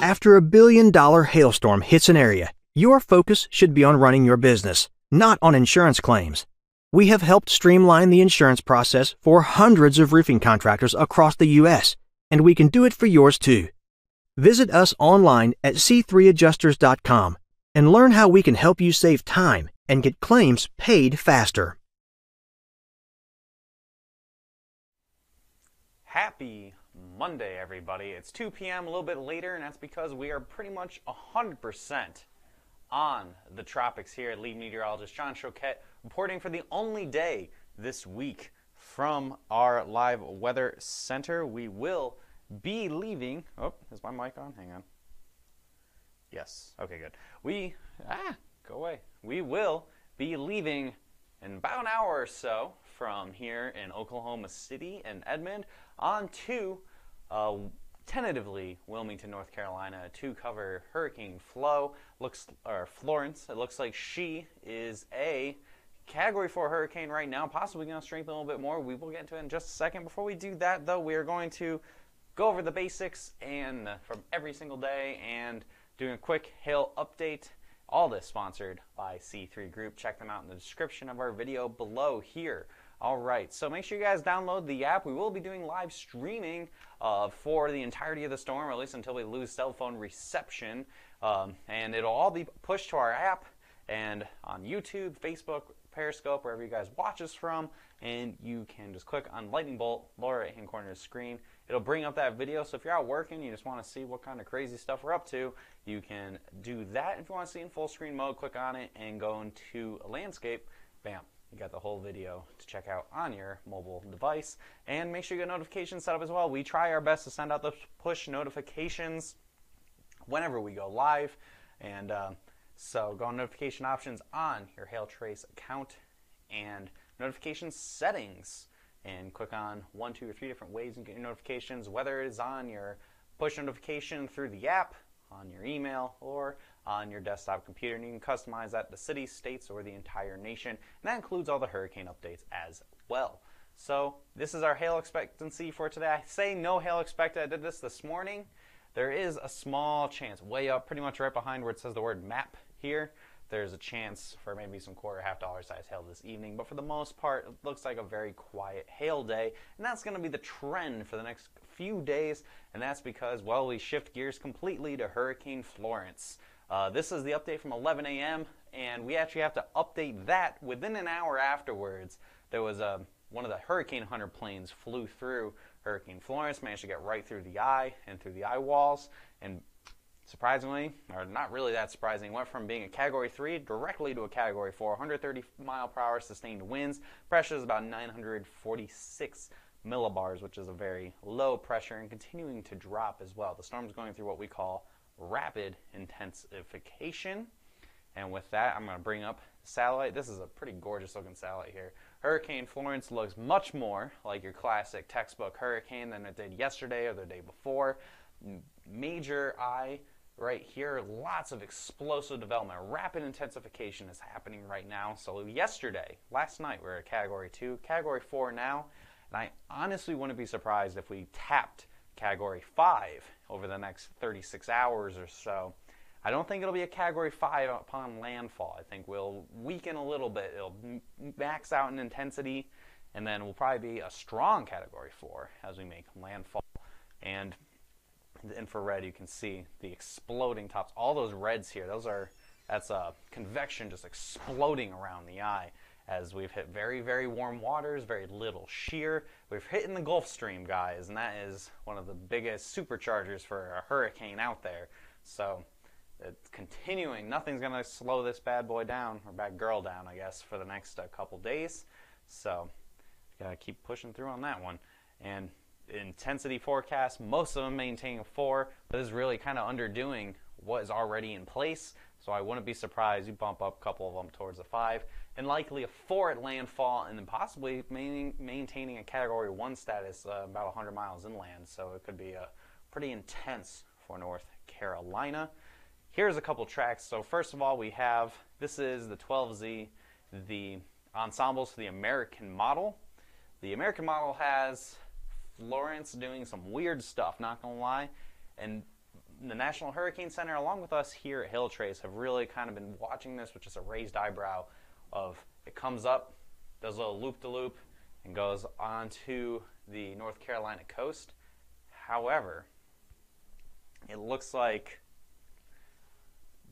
After a billion-dollar hailstorm hits an area, your focus should be on running your business, not on insurance claims. We have helped streamline the insurance process for hundreds of roofing contractors across the U.S., and we can do it for yours too. Visit us online at c3adjusters.com and learn how we can help you save time and get claims paid faster. Happy Monday, everybody. It's 2 p.m., a little bit later, and that's because we are pretty much 100% on the tropics here at lead meteorologist John Choquette, reporting for the only day this week from our live weather center. We will be leaving. Oh, is my mic on? Hang on. Yes. Okay, good. Go away. We will be leaving in about an hour or so from here in Oklahoma City and Edmond on to tentatively Wilmington, North Carolina, to cover Hurricane Florence. It looks like she is a Category 4 hurricane right now, possibly going to strengthen a little bit more. We will get into it in just a second. Before we do that, though, we are going to go over the basics and from every single day and doing a quick hail update. All this sponsored by C3 Group. Check them out in the description of our video below here. All right, so make sure you guys download the app. We will be doing live streaming for the entirety of the storm, or at least until we lose cell phone reception. And it'll all be pushed to our app and on YouTube, Facebook, Periscope, wherever you guys watch us from. And you can just click on lightning bolt, lower right hand corner of the screen. It'll bring up that video. So if you're out working, you just want to see what kind of crazy stuff we're up to, you can do that. If you want to see in full screen mode, click on it and go into landscape. Bam. You got the whole video to check out on your mobile device. And make sure you get notifications set up as well. We try our best to send out the push notifications whenever we go live. And so go on notification options on your Hail Trace account and notification settings. And click on 1, 2, or 3 different ways you get your notifications, whether it is on your push notification through the app, on your email, or on your desktop computer. And you can customize that to cities, states, or the entire nation. And that includes all the hurricane updates as well. So this is our hail expectancy for today. I say no hail expected. I did this morning. There is a small chance, way up, pretty much right behind where it says the word map here. There's a chance for maybe some $quarter, $half size hail this evening. But for the most part, it looks like a very quiet hail day. And that's going to be the trend for the next few days. And that's because, well, we shift gears completely to Hurricane Florence. This is the update from 11 a.m. And we actually have to update that within an hour afterwards. There was one of the Hurricane Hunter planes flew through Hurricane Florence, managed to get right through the eye and through the eye walls. And surprisingly, or not really that surprising, went from being a Category 3 directly to a Category 4, 130 mile per hour sustained winds. Pressure is about 946 millibars, which is a very low pressure and continuing to drop as well. The storm's going through what we call rapid intensification. And with that, I'm going to bring up the satellite. This is a pretty gorgeous looking satellite here. Hurricane Florence looks much more like your classic textbook hurricane than it did yesterday or the day before. Major eye right here, lots of explosive development. Rapid intensification is happening right now. So yesterday, last night, we were at Category 2, Category 4 now, and I honestly wouldn't be surprised if we tapped Category 5 over the next 36 hours or so. I don't think it'll be a Category 5 upon landfall. I think we'll weaken a little bit. It'll max out in intensity, and then we'll probably be a strong Category 4 as we make landfall. And the infrared, you can see the exploding tops. All those reds here, that's convection just exploding around the eye as we've hit very, very warm waters, very little shear. We've hit in the Gulf Stream, guys, and that is one of the biggest superchargers for a hurricane out there. So it's continuing. Nothing's going to slow this bad boy down, or bad girl down, I guess, for the next couple days. So got to keep pushing through on that one. And intensity forecast, most of them maintaining a 4, but this is really kind of underdoing what is already in place. So I wouldn't be surprised you bump up a couple of them towards a 5, and likely a 4 at landfall, and then possibly maintaining a Category 1 status about 100 miles inland. So it could be pretty intense for North Carolina. Here's a couple tracks. So first of all, we have, this is the 12Z, the ensembles for the American model. The American model has Florence doing some weird stuff, not gonna lie, and the National Hurricane Center, along with us here at Hill Trace, have really kind of been watching this with just a raised eyebrow of it comes up, does a little loop-de-loop, and goes onto the North Carolina coast. However, it looks like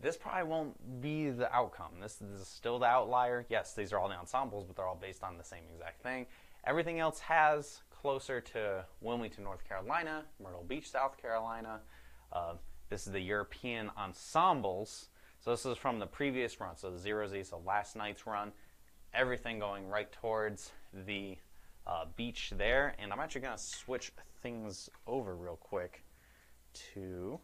this probably won't be the outcome. This is still the outlier. Yes, these are all the ensembles, but they're all based on the same exact thing. Everything else has closer to Wilmington, North Carolina, Myrtle Beach, South Carolina. This is the European ensembles. So this is from the previous run, so the 0Z, so last night's run. Everything going right towards the beach there. And I'm actually going to switch things over real quick to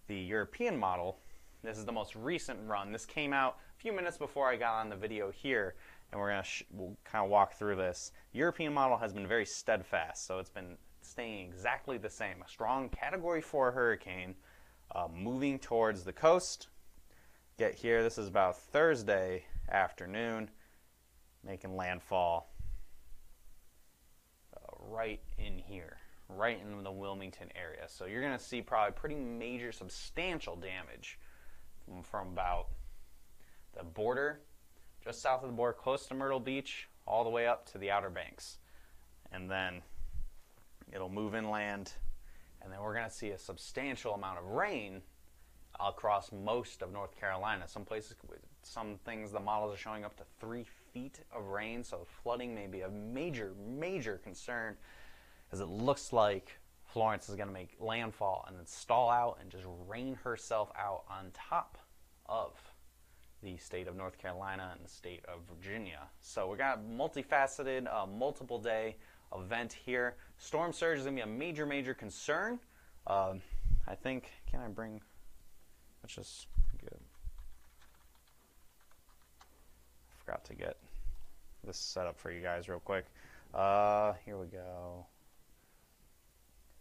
the European model. This is the most recent run. This came out a few minutes before I got on the video here, and we'll kind of walk through this. The European model has been very steadfast, so it's been staying exactly the same. A strong Category 4 hurricane moving towards the coast. Get here, this is about Thursday afternoon, making landfall right in here, right in the Wilmington area. So you're going to see probably pretty major, substantial damage from about the border, just south of the border, close to Myrtle Beach, all the way up to the Outer Banks. And then it'll move inland, and then we're going to see a substantial amount of rain across most of North Carolina. Some places, some things, the models are showing up to 3 feet of rain, so flooding may be a major, major concern, as it looks like Florence is going to make landfall and then stall out and just rain herself out on top of the state of North Carolina and the state of Virginia. So we got a multifaceted, multiple day event here. Storm surge is going to be a major, major concern. I think, can I bring, let's just get, I forgot to get this set up for you guys real quick. Here we go.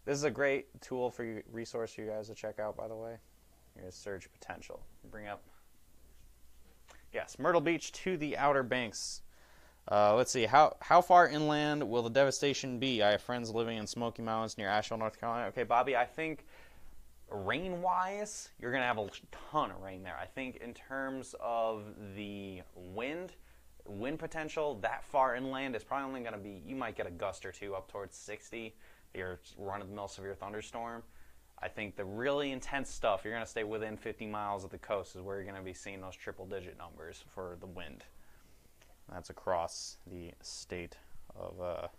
This is a great tool for you, resource for you guys to check out, by the way. Here's surge potential. Bring up, yes, Myrtle Beach to the Outer Banks. Let's see, how far inland will the devastation be? I have friends living in Smoky Mountains near Asheville, North Carolina. Okay, Bobby, I think rain-wise, you're going to have a ton of rain there. I think in terms of the wind potential, that far inland is probably only going to be, you might get a gust or two up towards 60, your run-of-the-mill severe thunderstorm. I think the really intense stuff, you're going to stay within 50 miles of the coast is where you're going to be seeing those triple-digit numbers for the wind. That's across the state of,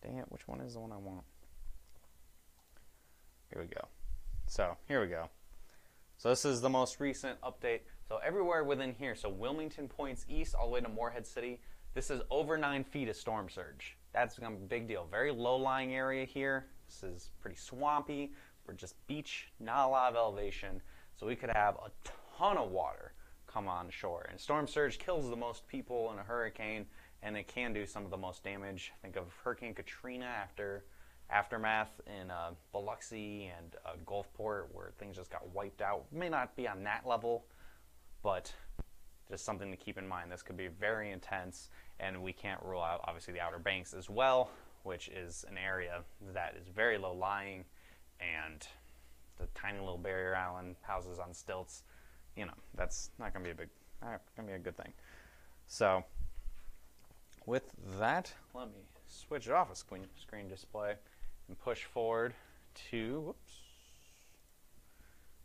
dang it, which one is the one I want? Here we go. So, here we go. So this is the most recent update. So everywhere within here, so Wilmington points east all the way to Morehead City, this is over 9 feet of storm surge. That's a big deal. Very low-lying area here. This is pretty swampy. We're just beach, not a lot of elevation. So we could have a ton of water come on shore. And storm surge kills the most people in a hurricane, and it can do some of the most damage. Think of Hurricane Katrina aftermath in Biloxi and Gulfport, where things just got wiped out. May not be on that level, but just something to keep in mind. This could be very intense, and we can't rule out, obviously, the Outer Banks as well, which is an area that is very low-lying, and the tiny little barrier island, houses on stilts, you know, that's not going to be a good thing. So, with that, let me switch it off a screen display and push forward to,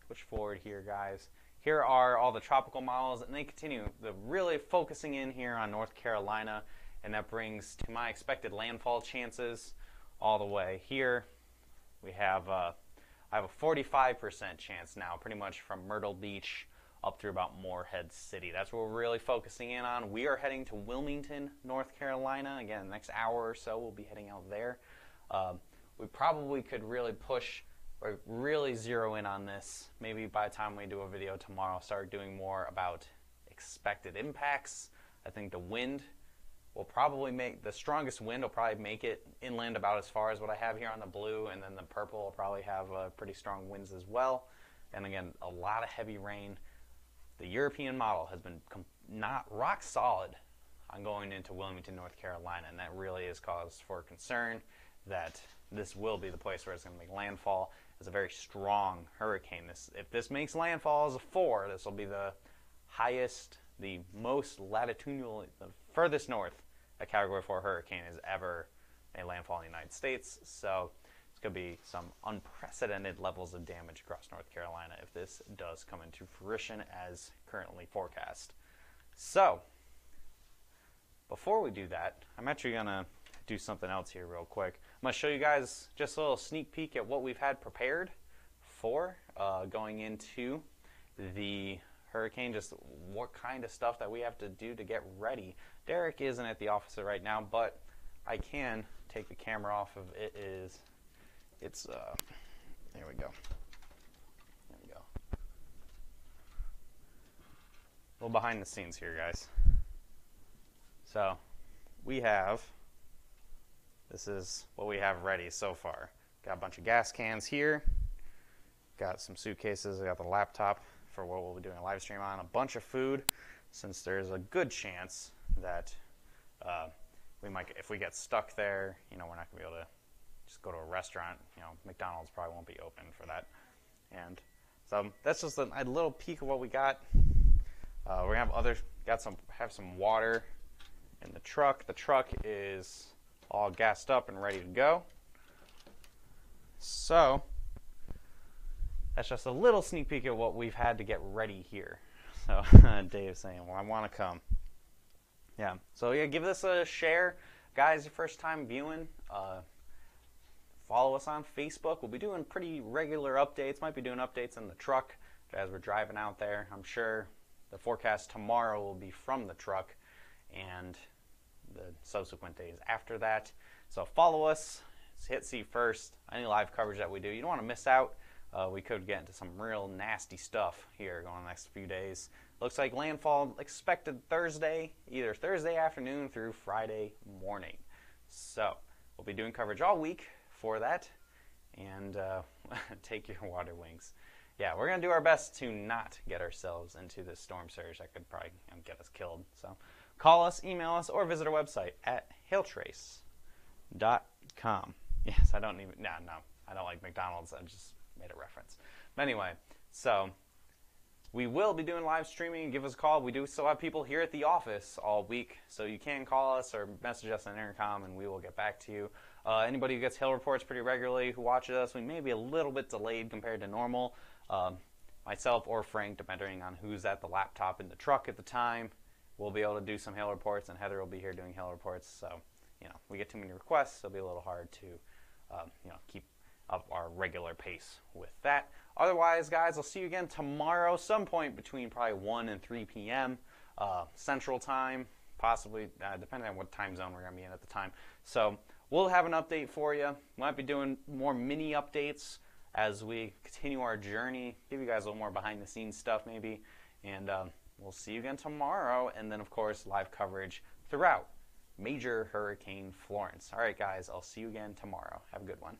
push forward here, guys. Here are all the tropical models, and they continue really focusing in here on North Carolina, and that brings to my expected landfall chances all the way here. We have I have a 45% chance now, pretty much from Myrtle Beach up through about Morehead City. That's what we're really focusing in on. We are heading to Wilmington, North Carolina. Again, the next hour or so we'll be heading out there. We probably could really push or really zero in on this. Maybe by the time we do a video tomorrow, start doing more about expected impacts. I think the wind will probably make, the strongest wind will probably make it inland about as far as what I have here on the blue, and then the purple will probably have pretty strong winds as well. And again, a lot of heavy rain. The European model has been not rock solid on going into Wilmington, North Carolina, and that really is cause for concern that this will be the place where it's going to make landfall. as a very strong hurricane. If this makes landfall as a 4, this will be the highest, the most latitudinal, the furthest north a Category 4 hurricane has ever made landfall in the United States. So it's going to be some unprecedented levels of damage across North Carolina if this does come into fruition as currently forecast. So before we do that, I'm actually going to do something else here real quick. I'm going to show you guys just a little sneak peek at what we've had prepared for going into the hurricane, just what kind of stuff that we have to do to get ready. Derek isn't at the office right now, but I can take the camera off of it. There we go. There we go. A little behind the scenes here, guys. So this is what we have ready so far. Got a bunch of gas cans here. Got some suitcases. I got the laptop for what we'll be doing a live stream on. A bunch of food, since there's a good chance that we might, if we get stuck there, we're not going to be able to just go to a restaurant. McDonald's probably won't be open for that. And so that's just a little peek of what we got. We have some water in the truck. The truck is all gassed up and ready to go. So that's just a little sneak peek of what we've had to get ready here. So Dave's saying, well, I want to come. Yeah. So yeah, give this a share. Guys, your first time viewing, follow us on Facebook. We'll be doing pretty regular updates. Might be doing updates in the truck as we're driving out there. I'm sure the forecast tomorrow will be from the truck and the subsequent days after that. So follow us. Hit see first. Any live coverage that we do, you don't want to miss out. We could get into some real nasty stuff here going the next few days. Looks like landfall expected Thursday, either Thursday afternoon through Friday morning. So we'll be doing coverage all week for that. And take your water wings. Yeah, we're going to do our best to not get ourselves into this storm surge that could probably get us killed. So call us, email us, or visit our website at hailtrace.com. Yes, I don't like McDonald's. I just made a reference. But anyway, so we will be doing live streaming. Give us a call. We do still have people here at the office all week, so you can call us or message us on intercom, and we will get back to you. Anybody who gets hail reports pretty regularly who watches us, we may be a little bit delayed compared to normal. Myself or Frank, depending on who's at the laptop in the truck at the time, we'll be able to do some hail reports, and Heather will be here doing hail reports. So, we get too many requests, so it'll be a little hard to, keep up our regular pace with that. Otherwise, guys, I'll see you again tomorrow, some point between probably 1 and 3 p.m. Central Time, possibly, depending on what time zone we're going to be in at the time. So we'll have an update for you. We might be doing more mini updates as we continue our journey, give you guys a little more behind-the-scenes stuff maybe. And we'll see you again tomorrow. And then, of course, live coverage throughout Major Hurricane Florence. All right, guys, I'll see you again tomorrow. Have a good one.